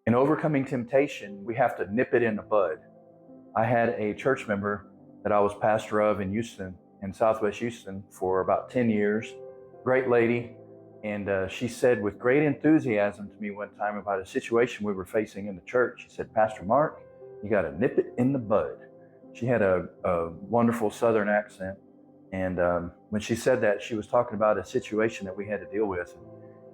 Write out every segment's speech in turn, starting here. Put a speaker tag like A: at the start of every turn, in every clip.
A: In overcoming temptation, we have to nip it in the bud. I had a church member that I was pastor of in Houston, in Southwest Houston, for about 10 years. Great lady. And she said with great enthusiasm to me one time about a situation we were facing in the church. She said, "Pastor Mark, you got to nip it in the bud." She had a wonderful Southern accent. And when she said that, she was talking about a situation that we had to deal with.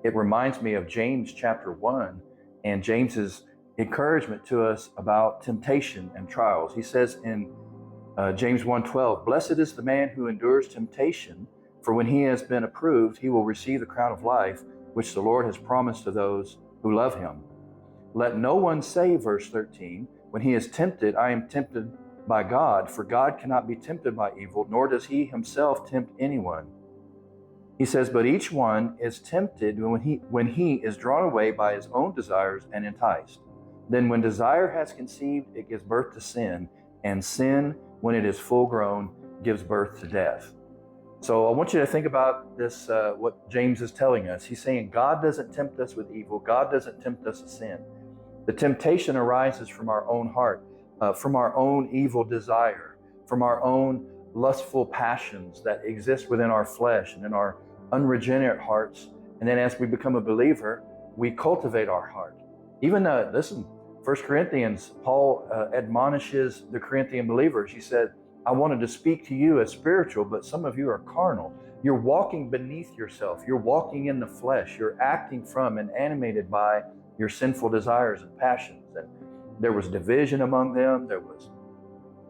A: It reminds me of James chapter 1 and James's encouragement to us about temptation and trials. He says in James 1:12, "Blessed is the man who endures temptation, for when he has been approved, he will receive the crown of life, which the Lord has promised to those who love him. Let no one say," verse 13, "when he is tempted, I am tempted by God, for God cannot be tempted by evil, nor does he himself tempt anyone." He says, "But each one is tempted when he is drawn away by his own desires and enticed. Then when desire has conceived, it gives birth to sin, and sin, when it is full grown, gives birth to death." So I want you to think about this, what James is telling us. He's saying God doesn't tempt us with evil. God doesn't tempt us to sin. The temptation arises from our own heart, from our own evil desire, from our own lustful passions that exist within our flesh and in our unregenerate hearts. And then as we become a believer, we cultivate our heart. Even listen, 1 Corinthians, Paul admonishes the Corinthian believers. He said, "I wanted to speak to you as spiritual, but some of you are carnal. You're walking beneath yourself. You're walking in the flesh. You're acting from and animated by your sinful desires and passions." And there was division among them. There was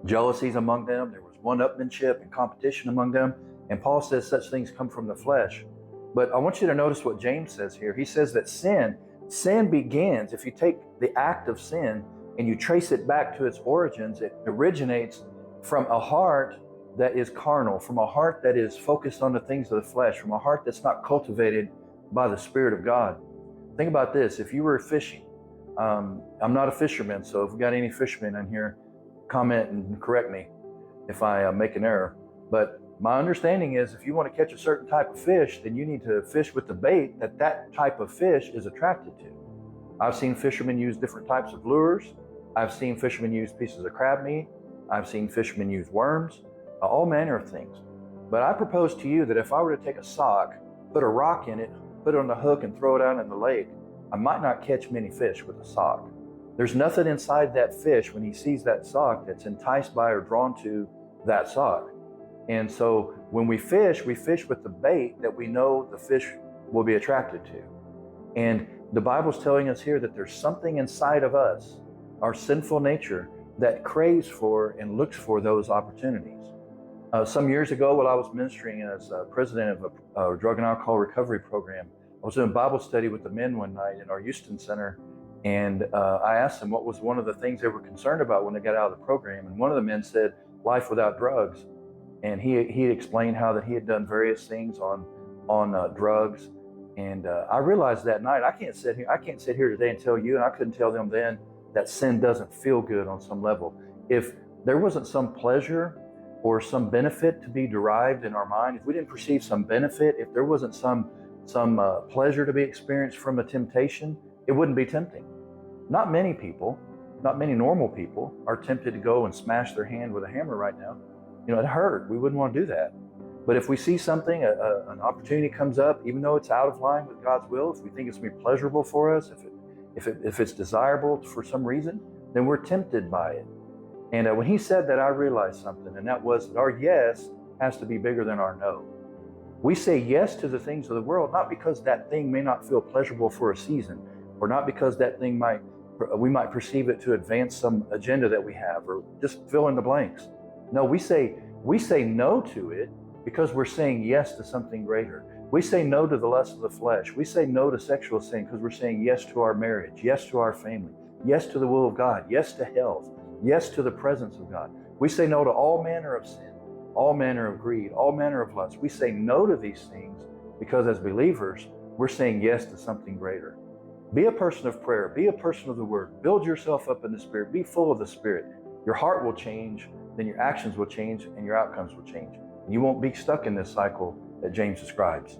A: jealousies among them. There was one-upmanship and competition among them. And Paul says such things come from the flesh. But I want you to notice what James says here. He says that sin begins, if you take the act of sin and you trace it back to its origins, it originates from a heart that is carnal, from a heart that is focused on the things of the flesh, from a heart that's not cultivated by the Spirit of God. Think about this. If you were fishing, I'm not a fisherman, so if we got any fishermen in here, comment and correct me if I make an error. But my understanding is if you want to catch a certain type of fish, then you need to fish with the bait that type of fish is attracted to. I've seen fishermen use different types of lures. I've seen fishermen use pieces of crab meat. I've seen fishermen use worms, all manner of things. But I propose to you that if I were to take a sock, put a rock in it, put it on the hook and throw it out in the lake, I might not catch many fish with a sock. There's nothing inside that fish when he sees that sock that's enticed by or drawn to that sock. And so when we fish with the bait that we know the fish will be attracted to. And the Bible's telling us here that there's something inside of us, our sinful nature, that craves for and looks for those opportunities. Some years ago, while I was ministering as president of a drug and alcohol recovery program, I was doing Bible study with the men one night in our Houston center, and I asked them what was one of the things they were concerned about when they got out of the program. And one of the men said, "Life without drugs." And he explained how that he had done various things on drugs. And I realized that night, I can't sit here today and tell you, and I couldn't tell them then, that sin doesn't feel good on some level. If there wasn't some pleasure or some benefit to be derived in our mind, if we didn't perceive some benefit, if there wasn't some pleasure to be experienced from a temptation, it wouldn't be tempting. Not many people, not many normal people are tempted to go and smash their hand with a hammer right now. You know, it hurt. We wouldn't want to do that. But if we see something, an opportunity comes up, even though it's out of line with God's will, if we think it's going to be pleasurable for us, if it's desirable for some reason, then we're tempted by it. And when he said that, I realized something, and that was that our yes has to be bigger than our no. We say yes to the things of the world, not because that thing may not feel pleasurable for a season, or not because that thing we might perceive it to advance some agenda that we have, or just fill in the blanks. No, we say no to it because we're saying yes to something greater. We say no to the lust of the flesh. We say no to sexual sin because we're saying yes to our marriage, yes to our family, yes to the will of God, yes to health, yes to the presence of God. We say no to all manner of sin, all manner of greed, all manner of lust. We say no to these things because as believers, we're saying yes to something greater. Be a person of prayer. Be a person of the Word. Build yourself up in the Spirit. Be full of the Spirit. Your heart will change, then your actions will change, and your outcomes will change. You won't be stuck in this cycle that James describes.